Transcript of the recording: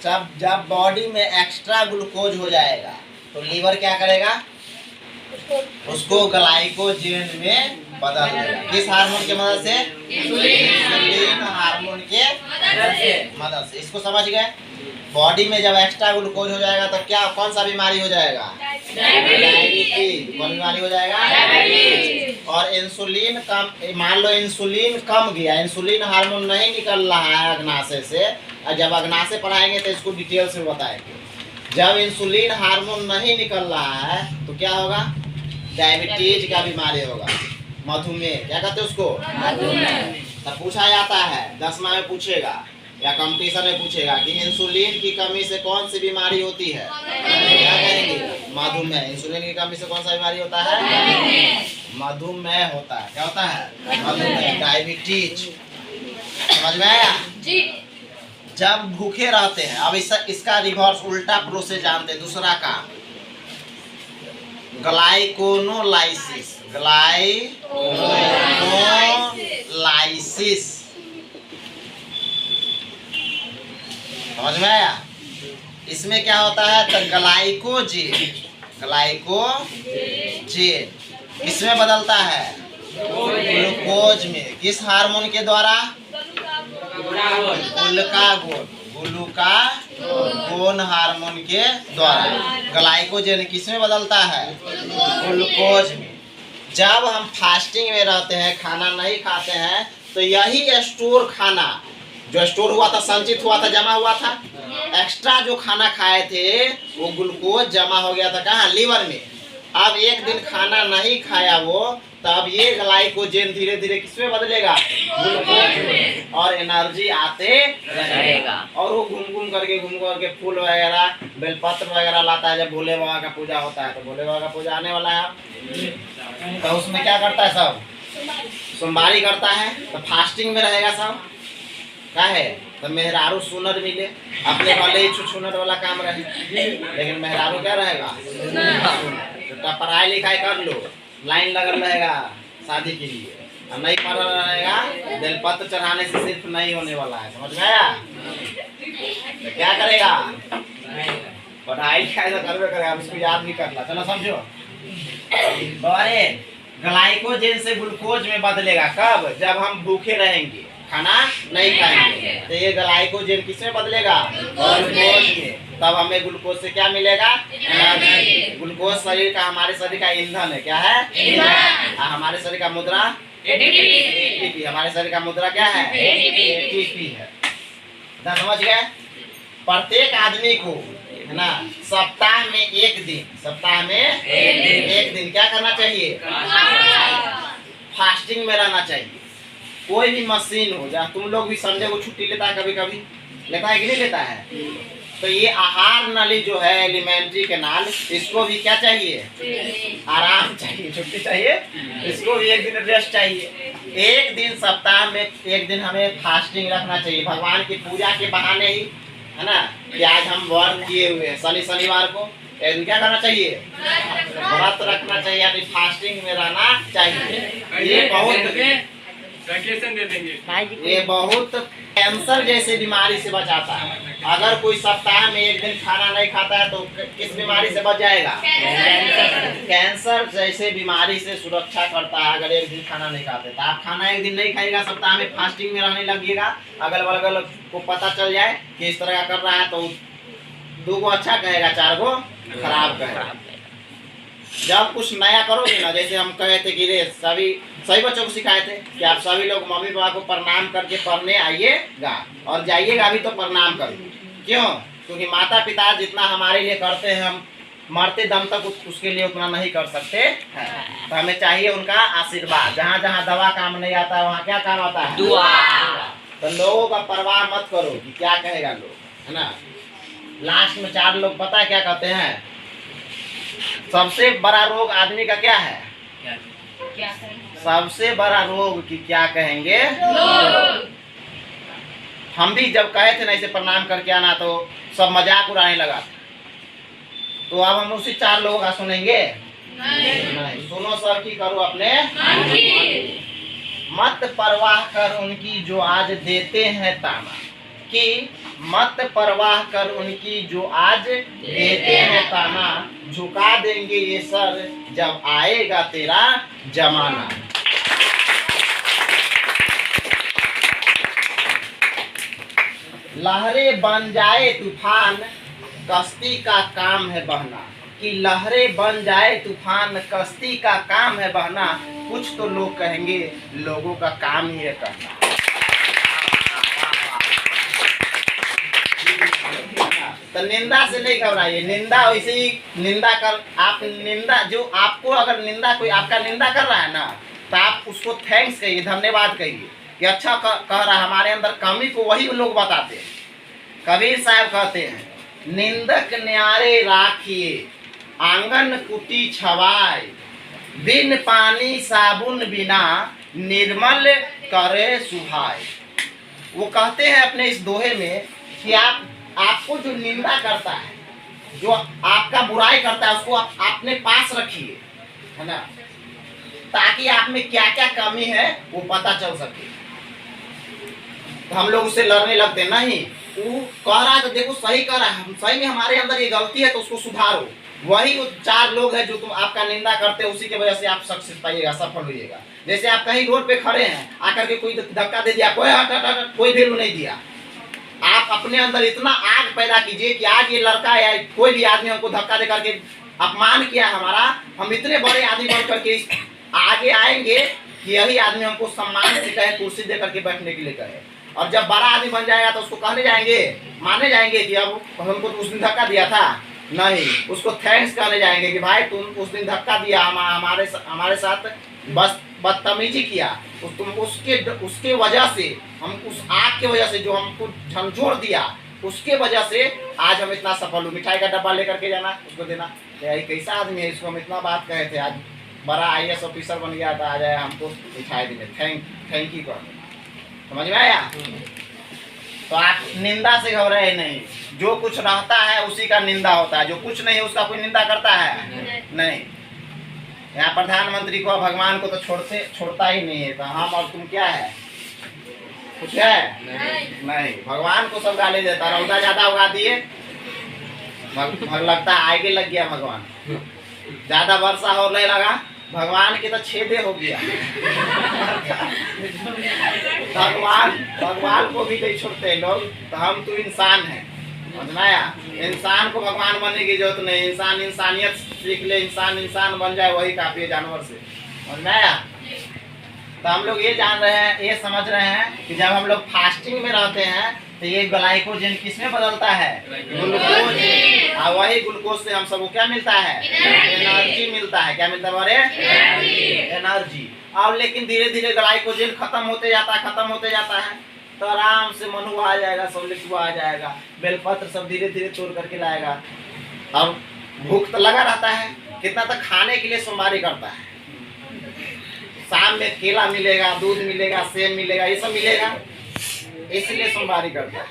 जब बॉडी में extra glucose हो जाएगा तो लीवर क्या करेगा, उसको ग्लाइकोजेन में बदल देगा। किस हार्मोन के मदद से? इंसुलिन हार्मोन के मदद से। इसको समझ गए? बॉडी में जब एक्स्ट्रा ग्लूकोज हो जाएगा तो क्या, कौन सा बीमारी हो जाएगा? डायबिटीज। कौन बीमारी हो जाएगा? और इंसुलिन कम, मान लो इंसुलिन कम गया, इंसुलिन हार्मोन नहीं निकल रहा है अग्नाशय से, और जब अग्नाशय पढ़ाएंगे तो इसको डिटेल से बताएंगे। जब इंसुलिन हार्मोन नहीं निकल रहा है तो क्या होगा? डायबिटीज का बीमारी होगा, मधुमेह। क्या कहते हैं उसको? तब पूछा जाता है, 10वां में पूछेगा या कंपटीशन में पूछेगा कि इंसुलिन की कमी से कौन सी बीमारी होती है? क्या कहेंगे? मधुमेह। इंसुलिन की कमी से कौन सा बीमारी होता है? मधुमेह होता है। क्या होता है? मधुमेह, डायबिटीज। समझ में आया? जी। जब भूखे रहते हैं, अब इसका रिवर्स उल्टा प्रोसेस जानते हैं। दूसरा काम, ग्लाइकोनोलाइसिस। ग्लाइकोनोलाइसिस। समझ में आया? इसमें क्या होता है? तो ग्लाइकोजेन इसमें बदलता है ग्लूकोज में। किस हार्मोन के द्वारा? ग्लूकागोन हार्मोन के द्वारा ग्लाइकोजेन किसमें बदलता है? ग्लूकोज में। जब हम फास्टिंग में रहते हैं, खाना नहीं खाते हैं, तो यही स्टोर खाना जो स्टोर हुआ था, संचित हुआ था, जमा हुआ था, एक्स्ट्रा जो खाना खाए थे वो ग्लूकोज जमा हो गया था कहाँ? लीवर में। अब एक दिन खाना नहीं खाया वो, तब ये ग्लाइकोजेन धीरे धीरे किसमें बदलेगा? ग्लूकोज में। और एनर्जी आते रहेगा। और वो घूम करके फूल वगैरह, बेलपत्र वगैरह लाता है। जब भोले बाबा का पूजा होता है तो भोले बाबा का पूजा आने वाला है, तो उसमें क्या करता है? सब सोमवारी करता है, तो फास्टिंग में रहेगा सब। क्या है? तो मेहरारू सुनर मिले, अपने वाले ही छुछुनर वाला काम रहे, लेकिन मेहरारू क्या रहेगा? तो पढ़ाई लिखाई कर लो, लाइन लगल रहेगा शादी के लिए, और नहीं पढ़ रहेगा, बेलपत्र चढ़ाने से सिर्फ नहीं होने वाला है। समझ में आया? तो क्या करेगा? पढ़ाई लिखाई तो करवे करेगा, उसको याद नहीं करना। चलो समझो, ग्लाइकोजेन से ग्लूकोज में बदलेगा। कब? जब हम भूखे रहेंगे, खाना नहीं खाएंगे, तो ये ग्लाइकोजेन किसमें बदलेगा? ग्लूकोज में। तब हमें ग्लूकोज से क्या मिलेगा? एनर्जी। ग्लूकोज शरीर का, हमारे शरीर का ईंधन है। क्या है? ईंधन। हमारे शरीर का मुद्रा एटीपी। हमारे शरीर का मुद्रा क्या है? एटीपी है। समझ गए? प्रत्येक आदमी को, है ना, सप्ताह में एक दिन क्या करना चाहिए? फास्टिंग में रहना चाहिए। कोई भी मशीन हो, जहाँ तुम लोग भी संडे को छुट्टी लेता है, कभी कभी लेता है कि नहीं लेता है, तो ये आहार नली जो है, एलिमेंट्री कैनाल, इसको भी क्या चाहिए? आराम चाहिए, छुट्टी चाहिए। इसको भी एक दिन रेस्ट चाहिए। एक दिन सप्ताह में एक दिन हमें फास्टिंग रखना चाहिए, भगवान की पूजा के बहाने ही, है ना, कि आज हम व्रत किए हुए हैं। शनिवार को एक दिन क्या करना चाहिए? व्रत रखना चाहिए, यानी फास्टिंग में रहना चाहिए। ये बहुत कैंसर जैसे बीमारी से बचाता है। अगर कोई सप्ताह में एक दिन खाना नहीं खाता है तो किस बीमारी से बच जाएगा? कैंसर जैसे बीमारी से सुरक्षा करता है। अगर एक दिन खाना नहीं खाते तो आप खाना एक दिन नहीं खाएगा, सप्ताह में फास्टिंग में रहने लगिएगा, अगल बगल को पता चल जाए कि इस तरह का कर रहा है, तो 2 को अच्छा कहेगा, 4 को खराब कहेगा। जब कुछ नया करोगे ना, जैसे हम कहे थे कि सभी बच्चों को सिखाए थे कि आप सभी लोग मम्मी पापा को प्रणाम करके पढ़ने आइएगा, और जाइएगा भी तो प्रणाम करिए। क्यों? क्योंकि माता पिता जितना हमारे लिए करते हैं, हम मरते दम तक उसके लिए उतना नहीं कर सकते हैं। तो हमें चाहिए उनका आशीर्वाद। जहाँ जहाँ दवा काम नहीं आता है, वहाँ क्या काम आता है? दुआ। तो लोगों का परवाह मत करो कि क्या कहेगा लोग, है ना। लास्ट में 4 लोग पता है क्या कहते हैं? सबसे बड़ा रोग आदमी का क्या है? सबसे बड़ा रोग की क्या कहेंगे लोग। हम भी जब कहे थे ना इसे प्रणाम करके आना, तो सब मजाक उड़ाने लगा। तो अब हम उसी 4 लोगों का सुनेंगे? नहीं। सुनो सब की करो अपने मत परवाह कर उनकी जो आज देते हैं ताना, की मत परवाह कर उनकी, जो आज देते हैं ताना, झुका देंगे ये सर जब आएगा तेरा जमाना। लहरें बन जाए तूफान, कश्ती का काम है बहना, कि लहरें बन जाए तूफान, कश्ती का काम है बहना। कुछ तो लोग कहेंगे लोगों का काम ही है कहना। तो निंदा से नहीं घबराइए, निंदा वैसे ही निंदा कर, आप निंदा जो आपको अगर निंदा कोई आपका निंदा कर रहा है ना, तो आप उसको थैंक्स कहिए, धन्यवाद कहिए कि अच्छा कह रहा है। हमारे अंदर कमी को वही लोग बताते हैं। कबीर साहब कहते हैं, निंदक न्यारे राखिए आंगन कुटी छवाए, बिन पानी साबुन बिना निर्मल करे सुहाए। वो कहते हैं अपने इस दोहे में कि आपको जो निंदा करता है, जो आपका बुराई करता है, उसको आप अपने पास रखिए, है ना, ताकि आप में क्या क्या कमी है वो पता चल सके। तो हम लोग उससे लड़ने लगते नहीं, वो कह रहा है तो देखो सही कह रहा है, हम सही में हमारे अंदर ये गलती है तो उसको सुधारो। वही वो 4 लोग हैं जो तुम आपका निंदा करते हैं, उसी की वजह से आप सक्सेस पाइएगा, सफल होइएगा। जैसे आप कहीं रोड पे खड़े हैं, आकर के कोई धक्का दे दिया, कोई हट हट हट, कोई वैल्यू नहीं दिया। आप अपने अंदर इतना आग पैदा कीजिए कि आज ये लड़का या कोई भी आदमी हमको धक्का दे करके अपमान किया हमारा, हम इतने बड़े आदमी बन करके आगे आएंगे कि यही आदमी हमको सम्मान से कहे, कुर्सी दे करके बैठने के लिए कहे। और जब बड़ा आदमी बन जाएगा तो उसको कहने जाएंगे, माने जाएंगे कि अब हमको उस दिन धक्का दिया था, नहीं, उसको थैंक्स कहने जाएंगे कि भाई तुम उस दिन धक्का दिया, हमारे साथ बस बदतमीजी किया, तुम उसके वजह से, हम उस आग की वजह से जो हमको झंझोड़ दिया, उसके वजह से आज हम इतना सफल हुए। मिठाई का डब्बा लेकर के जाना, उसको देना, ये कैसा आदमी है, इसको हम इतना बात कहे थे, आज बड़ा IAS ऑफिसर बन गया था, आ जाए हमको मिठाई देने, थैंक यू कर। समझ में आया? तो आप निंदा से घबराए नहीं, जो कुछ रहता है उसी का निंदा होता है, जो कुछ नहीं उसका कोई निंदा करता है नहीं। यहाँ प्रधानमंत्री को, भगवान को तो छोड़ता ही नहीं है। तो हम और तुम क्या है, कुछ है नहीं। भगवान को सब गाली देता, रौदा ज्यादा उगा दिए, लगता है आगे लग गया भगवान, ज्यादा वर्षा होने लगा, भगवान की तो छेदे हो गया। भगवान को भी नहीं छोड़ते लोग। तो हम तो इंसान हैं, समझ में आया? इंसान को भगवान बनने की जरूरत नहीं, इंसान इंसानियत सीख ले, इंसान बन जाए, वही काफी है जानवर से। समझ में आया? तो हम लोग ये जान रहे हैं, ये समझ रहे हैं कि जब हम लोग फास्टिंग में रहते हैं तो ये ग्लाइकोजन किसमें बदलता है? ग्लूकोज। और वही ग्लूकोज से हम सबको क्या मिलता है? एनर्जी मिलता है। क्या मिलता है? एनर्जी। अब लेकिन धीरे धीरे ग्लाइकोजन खत्म होते जाता है, तो आराम से मनुआ आ जाएगा, सब लिखुआ आ जाएगा, बेलपत्र सब धीरे धीरे तोड़ करके लाएगा। अब भूख तो लगा रहता है, कितना तक खाने के लिए सोमवारी करता है। शाम में केला मिलेगा, दूध मिलेगा, सेब मिलेगा, ये सब मिलेगा, इसलिए सोमवारी करता है।